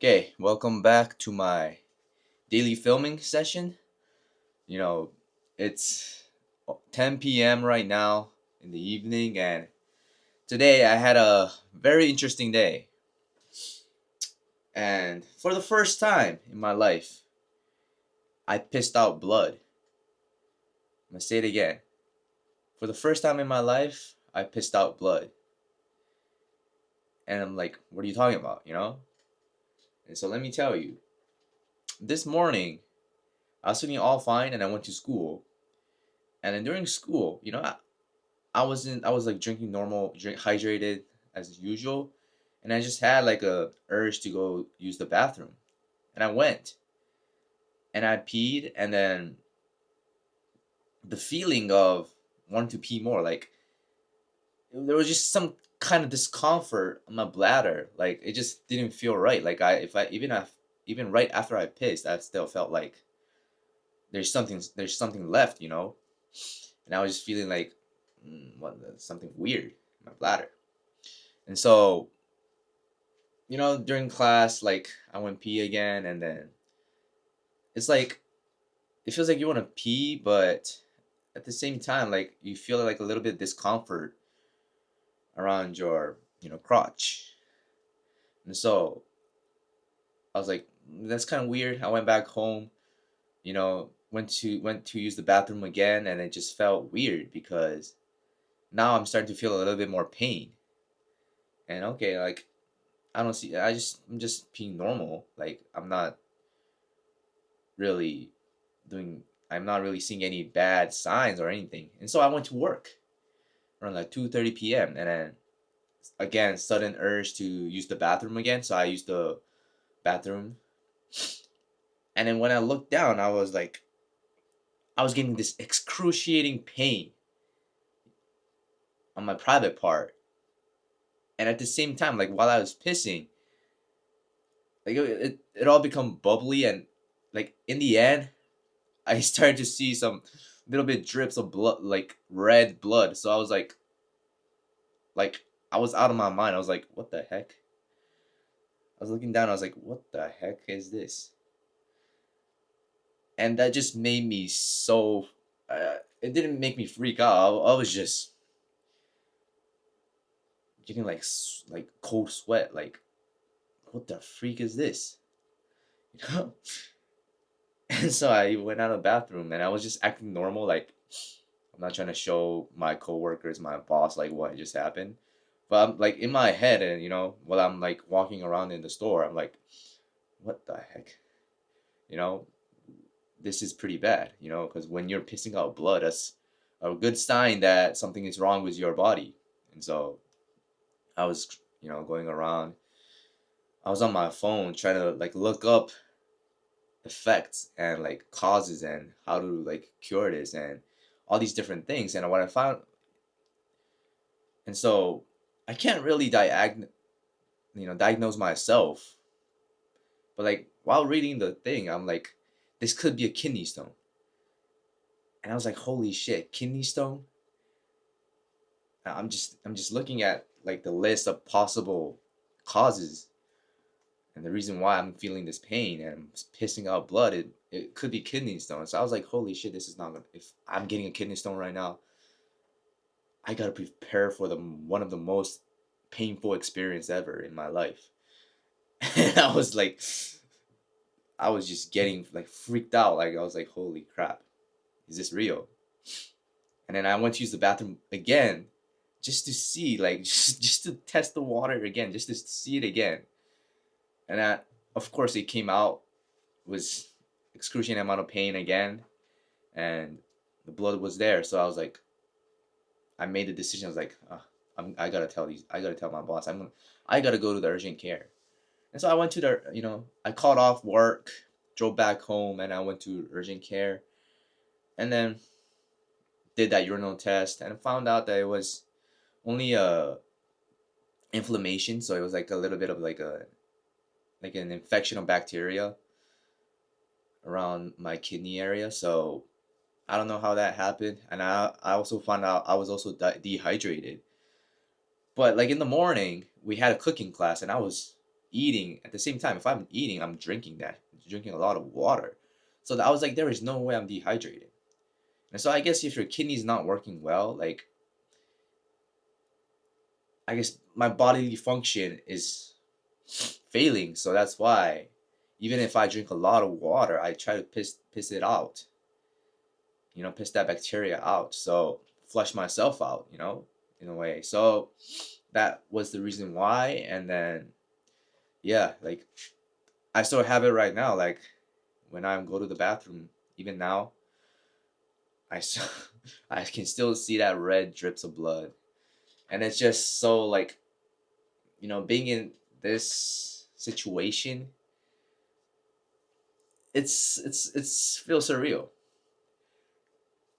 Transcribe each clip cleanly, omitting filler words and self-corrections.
Okay, welcome back to my daily filming session. You know, it's 10 p.m. right now in the evening, and today I had a very interesting day. And for the first time in my life, I pissed out blood. I'm gonna say it again. For the first time in my life, I pissed out blood. And I'm like, what are you talking about, And so let me tell you, this morning, I was feeling all fine and I went to school. And then during school, I was like drinking normal, hydrated as usual, and I just had like a urge to go use the bathroom, and I went and I peed, and then the feeling of wanting to pee more, like there was just some kind of discomfort on my bladder, like it just didn't feel right. Like even right after I pissed, I still felt like there's something left, and I was just feeling like something weird in my bladder, and so during class, like I went pee again, and then it's like it feels like you want to pee, but at the same time, like you feel like a little bit discomfort around your, crotch. And so I was like, that's kind of weird. I went back home, went to use the bathroom again, and it just felt weird because now I'm starting to feel a little bit more pain. And okay, like I'm just being normal. Like really doing I'm not really seeing any bad signs or anything. And so I went to work around like 2:30 p.m. and then again sudden urge to use the bathroom again. So I used the bathroom. And then when I looked down, I was getting this excruciating pain on my private part. And at the same time, like while I was pissing, like it all become bubbly, and like in the end, I started to see some little bit drips of blood, like red blood. So I was like I was out of my mind. I was like, what the heck? I was looking down. I was like, what the heck is this? And that just made me so. It didn't make me freak out. I was just getting like like cold sweat. Like, what the freak is this? You know. And so I went out of the bathroom and I was just acting normal. Like I'm not trying to show my coworkers, my boss, like what just happened. But I'm like in my head, and while I'm like walking around in the store, I'm like, what the heck? You know, this is pretty bad, because when you're pissing out blood, that's a good sign that something is wrong with your body. And so I was, going around. I was on my phone trying to like look up effects and like causes and how to like cure this and all these different things. And what I found, and so I can't really diagnose myself. But like while reading the thing, I'm like, this could be a kidney stone. And I was like, holy shit, kidney stone? I'm just looking at like the list of possible causes and the reason why I'm feeling this pain and I'm pissing out blood. It could be kidney stone. So I was like, holy shit, this is not gonna. If I'm getting a kidney stone right now, I gotta prepare for the one of the most painful experience ever in my life. And I was just getting like freaked out. Like I was like, holy crap, is this real? And then I went to use the bathroom again just to see, like, just to test the water again, just to see it again. And of course, it came out was excruciating amount of pain again, and the blood was there. So I was like, I made the decision. I was like, I gotta tell my boss. I gotta go to the urgent care. And so I went to I called off work, drove back home, and I went to urgent care, and then did that urinal test, and found out that it was only a inflammation. So it was like a little bit of like an infection of bacteria around my kidney area. So I don't know how that happened, and I also found out I was also dehydrated. But like in the morning, we had a cooking class, and I was eating at the same time. If I'm eating, I'm drinking a lot of water. So I was like, there is no way I'm dehydrated. And so I guess if your kidney's not working well, like I guess my bodily function is failing. So that's why even if I drink a lot of water, I try to piss it out. Piss that bacteria out. So flush myself out, in a way. So that was the reason why. And then yeah, like I still have it right now. Like when I go to the bathroom, even now, I still, I can still see that red drips of blood, and it's just so like being in this situation, it's feels surreal.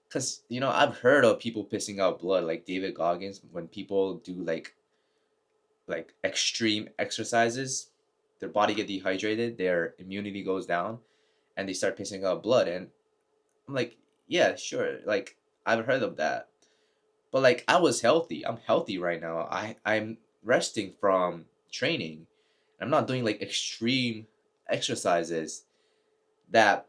Cause I've heard of people pissing out blood, like David Goggins, when people do like extreme exercises, their body get dehydrated, their immunity goes down, and they start pissing out blood. And I'm like, yeah, sure. Like I've heard of that. But like I was healthy. I'm healthy right now. I'm resting from training. I'm not doing like extreme exercises that,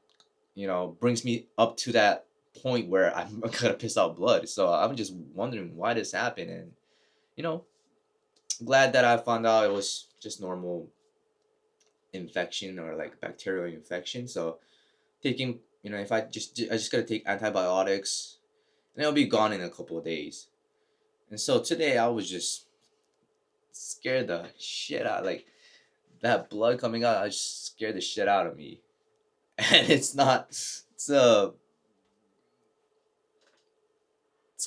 brings me up to that point where I'm gonna piss out blood. So I'm just wondering why this happened, and you know, glad that I found out it was just normal infection or like bacterial infection. So taking, if I just gotta take antibiotics and it'll be gone in a couple of days. And so today I was just scared the shit out, like that blood coming out. I just scared the shit out of me, and it's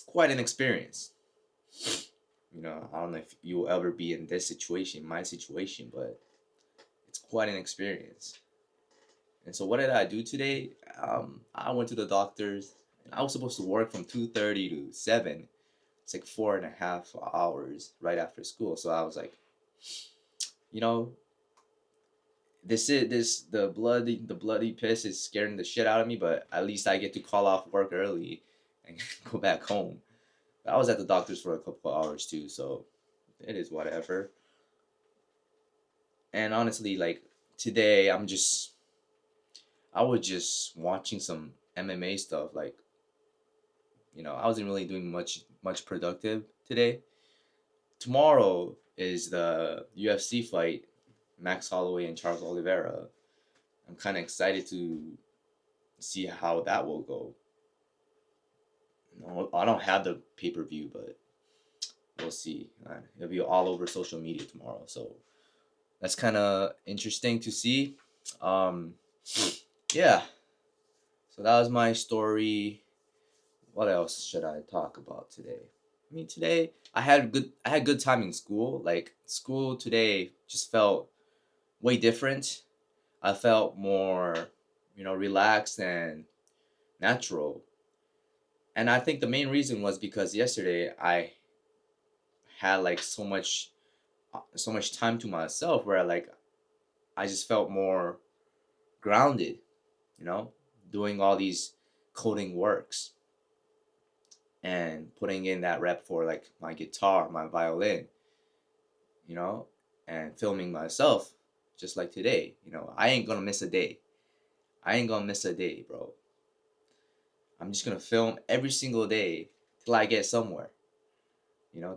quite an experience. I don't know if you'll ever be in this situation, my situation, but it's quite an experience. And so what did I do today? I went to the doctor's. And I was supposed to work from 2:30 to 7. It's like 4.5 hours right after school. So I was like, you know, the bloody piss is scaring the shit out of me, but at least I get to call off work early and go back home. I was at the doctor's for a couple of hours too, so it is whatever. And honestly, like today, I was just watching some MMA stuff. Like I wasn't really doing much productive today. Tomorrow is the UFC fight, Max Holloway and Charles Oliveira. I'm kind of excited to see how that will go. No, I don't have the pay per view, but we'll see. It'll be all over social media tomorrow, so that's kind of interesting to see. Um, yeah. So that was my story. What else should I talk about today? I mean, today I had good time in school. Like school today just felt way different. I felt more, relaxed and natural. And I think the main reason was because yesterday I had like so much time to myself where like I just felt more grounded, you know, doing all these coding works and putting in that rep for like my guitar, my violin, you know, and filming myself just like today. I ain't gonna miss a day. I ain't gonna miss a day, bro. I'm just gonna film every single day till I get somewhere,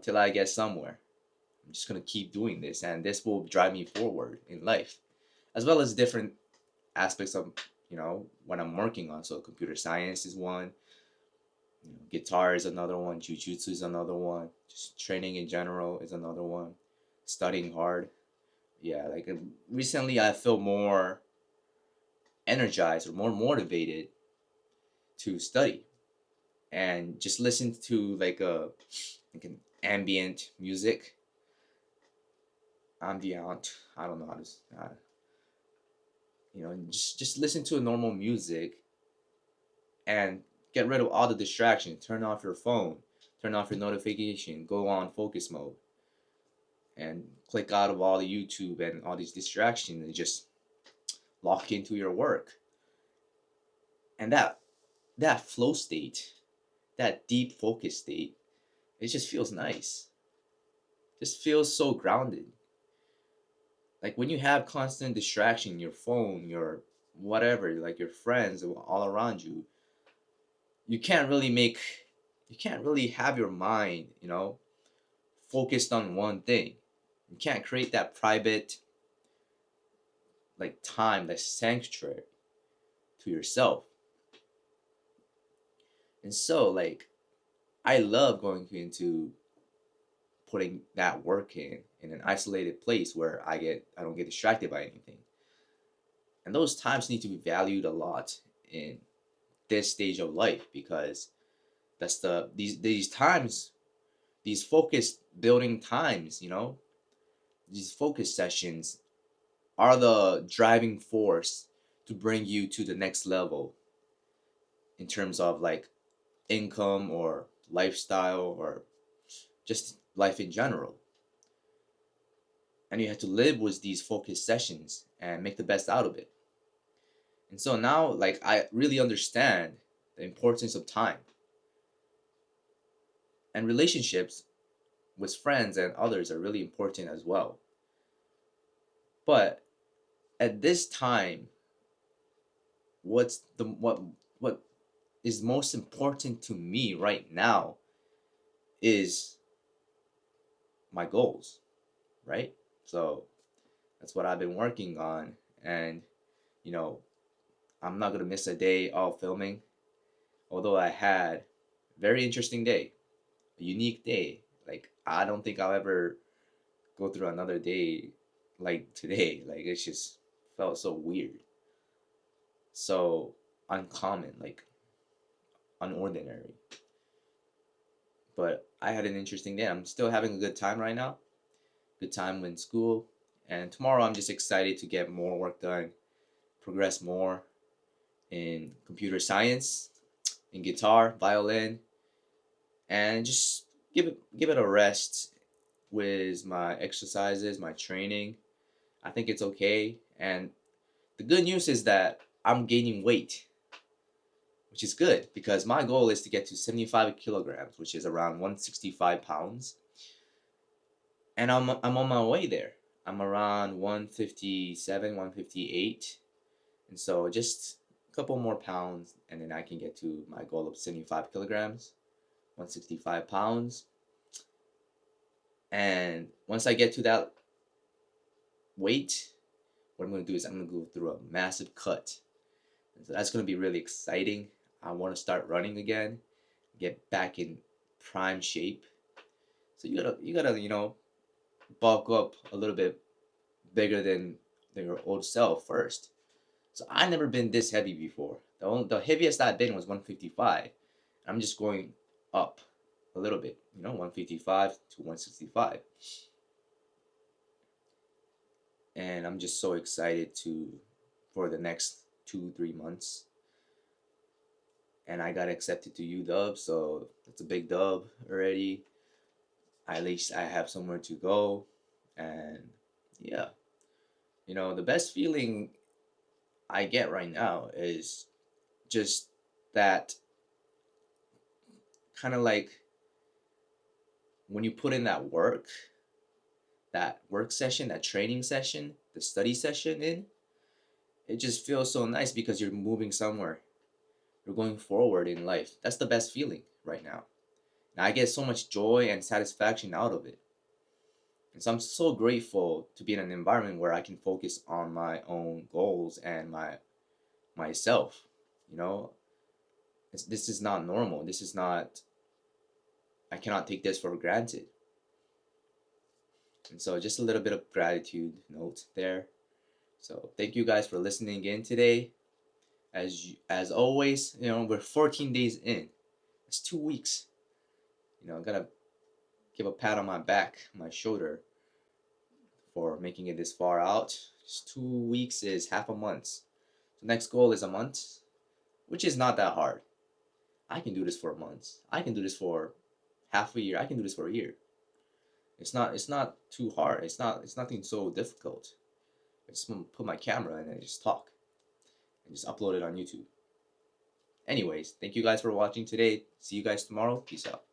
till I get somewhere. I'm just gonna keep doing this, and this will drive me forward in life, as well as different aspects of what I'm working on. So computer science is one, guitar is another one, jujitsu is another one, just training in general is another one, studying hard. Yeah, like recently I feel more energized or more motivated to study and just listen to like an ambient music, ambient. I don't know how to, just listen to a normal music and get rid of all the distractions. Turn off your phone, turn off your notification, go on focus mode, and click out of all the YouTube and all these distractions and just lock into your work. And that flow state, that deep focus state, it just feels nice. Just feels so grounded. Like when you have constant distraction, your phone, your whatever, like your friends all around you, you can't really make, you can't really have your mind, focused on one thing. You can't create that private like time, that sanctuary to yourself. And so like I love going into putting that work in an isolated place where I don't get distracted by anything. And those times need to be valued a lot in this stage of life, because that's these times, these focused building times, these focus sessions are the driving force to bring you to the next level in terms of like income or lifestyle or just life in general. And you have to live with these focus sessions and make the best out of it. And so now, like, I really understand the importance of time, and relationships with friends and others are really important as well. But at this time, what is most important to me right now is my goals, right? So that's what I've been working on. And you know I'm not gonna miss a day of filming, although I had a very interesting day, a unique day. Like I don't think I'll ever go through another day like today. Like it just felt so weird, so uncommon, like unordinary. But I had an interesting day. I'm still having a good time right now. Good time in school. And tomorrow I'm just excited to get more work done, progress more in computer science, in guitar, violin, and just give it a rest with my exercises, my training. I think it's okay. And the good news is that I'm gaining weight, which is good because my goal is to get to 75 kilograms, which is around 165 pounds. And I'm on my way there. I'm around 157, 158. And so just a couple more pounds, and then I can get to my goal of 75 kilograms, 165 pounds. And once I get to that weight, what I'm going to do is I'm going to go through a massive cut. And so that's going to be really exciting. I want to start running again, get back in prime shape. So you gotta bulk up a little bit bigger than your old self first. So I never been this heavy before. The heaviest I've been was 155. I'm just going up a little bit, 155 to 165. And I'm just so excited for the next 2-3 months. And I got accepted to UW, so that's a big dub already. At least I have somewhere to go. And yeah, the best feeling I get right now is just that kind of like when you put in that work session, that training session, the study session it just feels so nice because you're moving somewhere. You're going forward in life. That's the best feeling right now. And I get so much joy and satisfaction out of it. And so I'm so grateful to be in an environment where I can focus on my own goals and myself. You know, this is not normal. This is not. I cannot take this for granted. And so just a little bit of gratitude note there. So thank you guys for listening in today. As always, we're 14 days in. It's 2 weeks. I gotta give a pat on my back, my shoulder, for making it this far out. Just 2 weeks is half a month. So next goal is a month, which is not that hard. I can do this for a month. I can do this for half a year. I can do this for a year. It's not too hard. It's nothing so difficult. I just put my camera in and just talk and just upload it on YouTube. Anyways, thank you guys for watching today. See you guys tomorrow. Peace out.